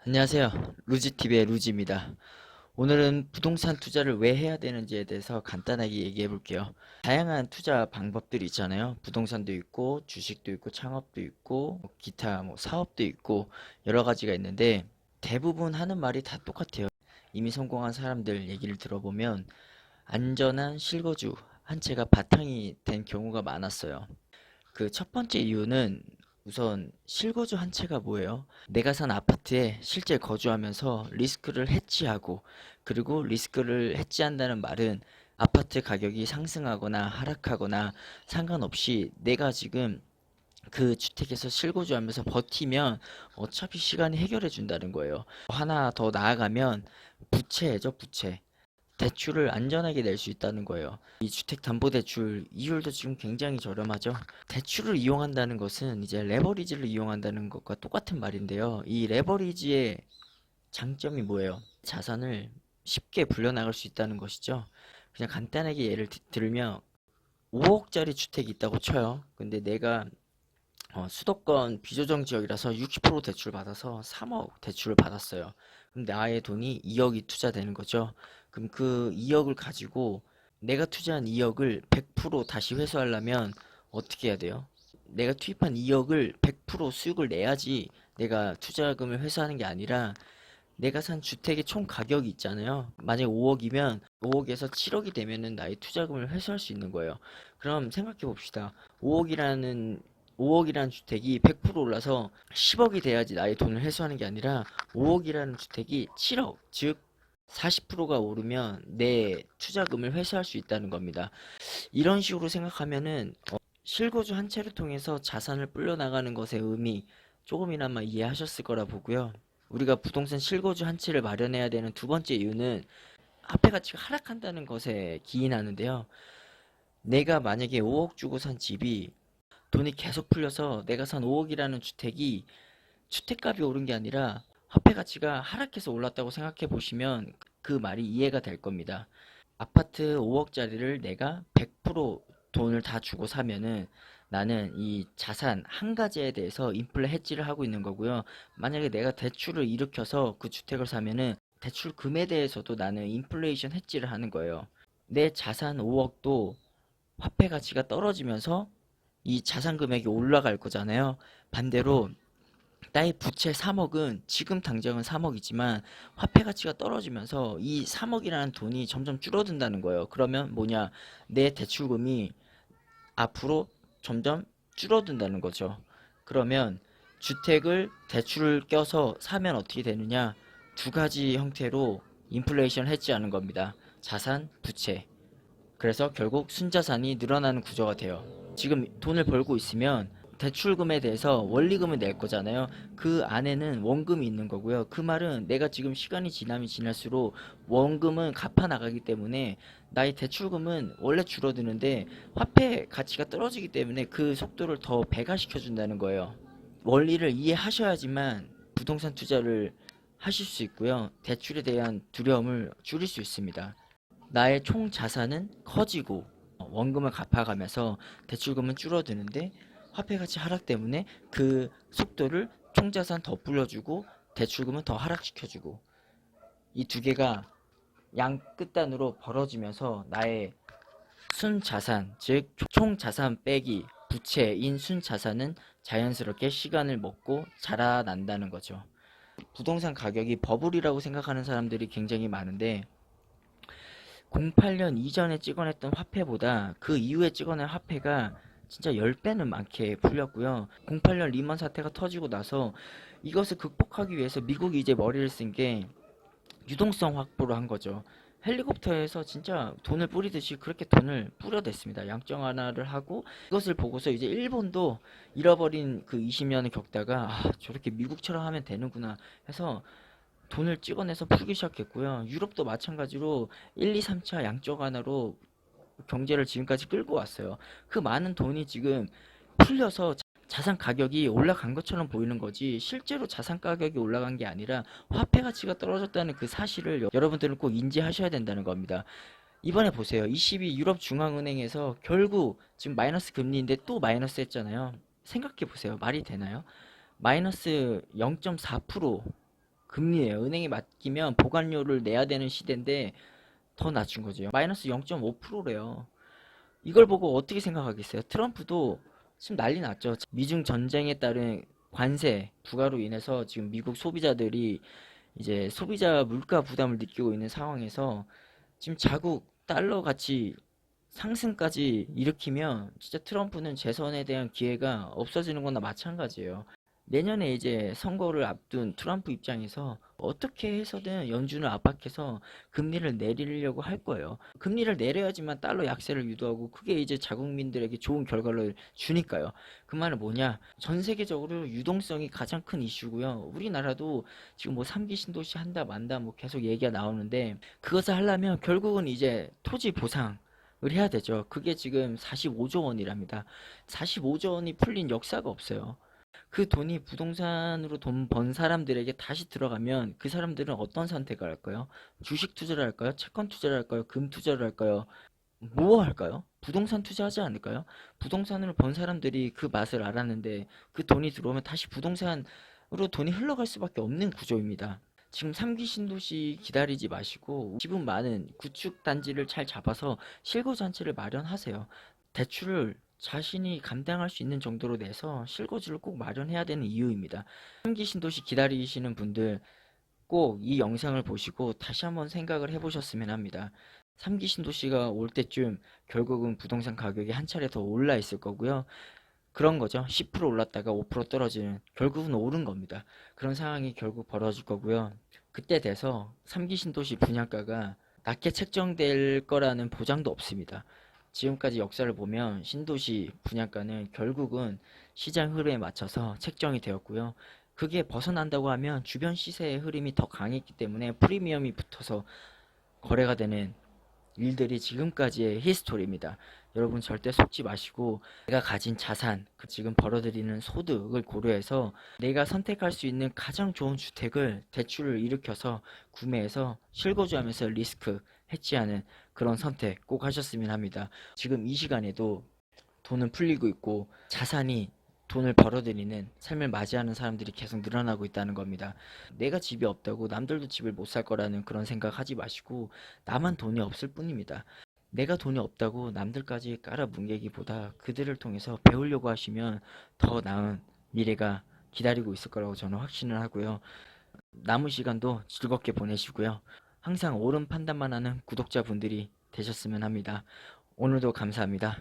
안녕하세요. 루지TV의 루지입니다. 오늘은 부동산 투자를 왜 해야 되는지에 대해서 간단하게 얘기해 볼게요. 다양한 투자 방법들이 있잖아요. 부동산도 있고, 주식도 있고, 창업도 있고, 기타 사업도 있고, 여러 가지가 있는데, 대부분 하는 말이 다 똑같아요. 이미 성공한 사람들 얘기를 들어보면, 안전한 실거주 한 채가 바탕이 된 경우가 많았어요. 그 첫 번째 이유는 우선 실거주 한 채가 뭐예요? 내가 산 아파트에 실제 거주하면서 리스크를 해지하고, 그리고 리스크를 해지한다는 말은 아파트 가격이 상승하거나 하락하거나 상관없이 내가 지금 그 주택에서 실거주하면서 버티면 어차피 시간이 해결해 준다는 거예요. 하나 더 나아가면 부채죠, 부채. 대출을 안전하게 낼 수 있다는 거예요. 이 주택담보대출 이율도 지금 굉장히 저렴하죠. 대출을 이용한다는 것은 이제 레버리지를 이용한다는 것과 똑같은 말인데요. 이 레버리지의 장점이 뭐예요? 자산을 쉽게 불려나갈 수 있다는 것이죠. 그냥 간단하게 예를 들면 5억짜리 주택이 있다고 쳐요. 근데 내가 수도권 비조정 지역이라서 60% 대출 받아서 3억 대출을 받았어요. 그럼 나의 돈이 2억이 투자되는 거죠. 그럼 그 2억을 가지고 내가 투자한 2억을 100% 다시 회수하려면 어떻게 해야 돼요? 내가 투입한 2억을 100% 수익을 내야지 내가 투자금을 회수하는 게 아니라 내가 산 주택의 총 가격이 있잖아요. 만약에 5억이면 5억에서 7억이 되면은 나의 투자금을 회수할 수 있는 거예요. 그럼 생각해 봅시다. 5억이라는 주택이 100% 올라서 10억이 돼야지 나의 돈을 회수하는 게 아니라 5억이라는 주택이 7억, 즉 40%가 오르면 내 투자금을 회수할 수 있다는 겁니다. 이런 식으로 생각하면은 실거주 한 채를 통해서 자산을 불려나가는 것의 의미 조금이나마 이해하셨을 거라 보고요. 우리가 부동산 실거주 한 채를 마련해야 되는 두 번째 이유는 화폐 가치가 하락한다는 것에 기인하는데요. 내가 만약에 5억 주고 산 집이 돈이 계속 풀려서 내가 산 5억이라는 주택이 주택값이 오른 게 아니라 화폐 가치가 하락해서 올랐다고 생각해 보시면 그 말이 이해가 될 겁니다. 아파트 5억짜리를 내가 100% 돈을 다 주고 사면은 나는 이 자산 한 가지에 대해서 인플레 해지를 하고 있는 거고요. 만약에 내가 대출을 일으켜서 그 주택을 사면은 대출금에 대해서도 나는 인플레이션 해지를 하는 거예요. 내 자산 5억도 화폐 가치가 떨어지면서 이 자산 금액이 올라갈 거잖아요. 반대로 나의 부채 3억은 지금 당장은 3억이지만 화폐 가치가 떨어지면서 이 3억이라는 돈이 점점 줄어든다는 거예요. 그러면 뭐냐? 내 대출금이 앞으로 점점 줄어든다는 거죠. 그러면 주택을 대출을 껴서 사면 어떻게 되느냐? 두 가지 형태로 인플레이션 해지하는 겁니다. 자산, 부채. 그래서 결국 순자산이 늘어나는 구조가 돼요. 지금 돈을 벌고 있으면 대출금에 대해서 원리금을 낼 거잖아요. 그 안에는 원금이 있는 거고요. 그 말은 내가 지금 시간이 지나면 지날수록 원금은 갚아 나가기 때문에 나의 대출금은 원래 줄어드는데 화폐 가치가 떨어지기 때문에 그 속도를 더 배가시켜 준다는 거예요. 원리를 이해하셔야지만 부동산 투자를 하실 수 있고요. 대출에 대한 두려움을 줄일 수 있습니다. 나의 총 자산은 커지고 원금을 갚아가면서 대출금은 줄어드는데 화폐 가치 하락 때문에 그 속도를 총 자산 더 불려주고 대출금은 더 하락시켜주고 이 두 개가 양 끝단으로 벌어지면서 나의 순자산, 즉 총 자산 빼기 부채인 순자산은 자연스럽게 시간을 먹고 자라난다는 거죠. 부동산 가격이 버블이라고 생각하는 사람들이 굉장히 많은데 08년 이전에 찍어냈던 화폐보다 그 이후에 찍어낸 화폐가 진짜 10배는 많게 풀렸고요. 08년 리먼 사태가 터지고 나서 이것을 극복하기 위해서 미국이 이제 머리를 쓴 게 유동성 확보를 한 거죠. 헬리콥터에서 진짜 돈을 뿌리듯이 그렇게 돈을 뿌려댔습니다. 양적 완화를 하고 이것을 보고서 이제 일본도 잃어버린 그 20년을 겪다가 저렇게 미국처럼 하면 되는구나 해서 돈을 찍어내서 풀기 시작했고요. 유럽도 마찬가지로 1, 2, 3차 양적 완화로 경제를 지금까지 끌고 왔어요. 그 많은 돈이 지금 풀려서 자산 가격이 올라간 것처럼 보이는 거지 실제로 자산 가격이 올라간 게 아니라 화폐 가치가 떨어졌다는 그 사실을 여러분들은 꼭 인지하셔야 된다는 겁니다. 이번에 보세요. 22 유럽 중앙은행에서 결국 지금 마이너스 금리인데 또 마이너스 했잖아요. 생각해 보세요. 말이 되나요? 마이너스 0.4% 금리예요. 은행에 맡기면 보관료를 내야 되는 시대인데 더 낮춘 거죠. 마이너스 0.5%래요. 이걸 보고 어떻게 생각하겠어요? 트럼프도 지금 난리 났죠. 미중 전쟁에 따른 관세 부과로 인해서 지금 미국 소비자들이 이제 소비자 물가 부담을 느끼고 있는 상황에서 지금 자국 달러 가치 상승까지 일으키면 진짜 트럼프는 재선에 대한 기회가 없어지는 거나 마찬가지예요. 내년에 이제 선거를 앞둔 트럼프 입장에서 어떻게 해서든 연준을 압박해서 금리를 내리려고 할 거예요. 금리를 내려야지만 달러 약세를 유도하고 그게 이제 자국민들에게 좋은 결과를 주니까요. 그 말은 뭐냐? 전 세계적으로 유동성이 가장 큰 이슈고요. 우리나라도 지금 뭐 3기 신도시 한다 만다 뭐 계속 얘기가 나오는데 그것을 하려면 결국은 이제 토지 보상 을 해야 되죠. 그게 지금 45조 원이랍니다. 45조 원이 풀린 역사가 없어요. 그 돈이 부동산으로 돈 번 사람들에게 다시 들어가면 그 사람들은 어떤 선택을 할까요? 주식 투자를 할까요? 채권 투자를 할까요? 금 투자를 할까요? 뭐 할까요? 부동산 투자하지 않을까요? 부동산으로 번 사람들이 그 맛을 알았는데 그 돈이 들어오면 다시 부동산으로 돈이 흘러갈 수밖에 없는 구조입니다. 지금 3기 신도시 기다리지 마시고 지분 많은 구축 단지를 잘 잡아서 실거주한채를 마련하세요. 대출을 자신이 감당할 수 있는 정도로 내서 실거주를 꼭 마련해야 되는 이유입니다. 3기 신도시 기다리시는 분들 꼭 이 영상을 보시고 다시 한번 생각을 해보셨으면 합니다. 3기 신도시가 올 때쯤 결국은 부동산 가격이 한 차례 더 올라 있을 거고요. 그런 거죠. 10% 올랐다가 5% 떨어지는 결국은 오른 겁니다. 그런 상황이 결국 벌어질 거고요. 그때 돼서 3기 신도시 분양가가 낮게 책정될 거라는 보장도 없습니다. 지금까지 역사를 보면 신도시 분양가는 결국은 시장 흐름에 맞춰서 책정이 되었고요. 그게 벗어난다고 하면 주변 시세의 흐름이 더 강했기 때문에 프리미엄이 붙어서 거래가 되는 일들이 지금까지의 히스토리입니다. 여러분 절대 속지 마시고 내가 가진 자산, 그 지금 벌어들이는 소득을 고려해서 내가 선택할 수 있는 가장 좋은 주택을 대출을 일으켜서 구매해서 실거주하면서 리스크 해지하는 그런 선택 꼭 하셨으면 합니다. 지금 이 시간에도 돈은 풀리고 있고 자산이 돈을 벌어들이는 삶을 맞이하는 사람들이 계속 늘어나고 있다는 겁니다. 내가 집이 없다고 남들도 집을 못 살 거라는 그런 생각 하지 마시고 나만 돈이 없을 뿐입니다. 내가 돈이 없다고 남들까지 깔아뭉개기보다 그들을 통해서 배우려고 하시면 더 나은 미래가 기다리고 있을 거라고 저는 확신을 하고요. 남은 시간도 즐겁게 보내시고요. 항상 옳은 판단만 하는 구독자분들이 되셨으면 합니다. 오늘도 감사합니다.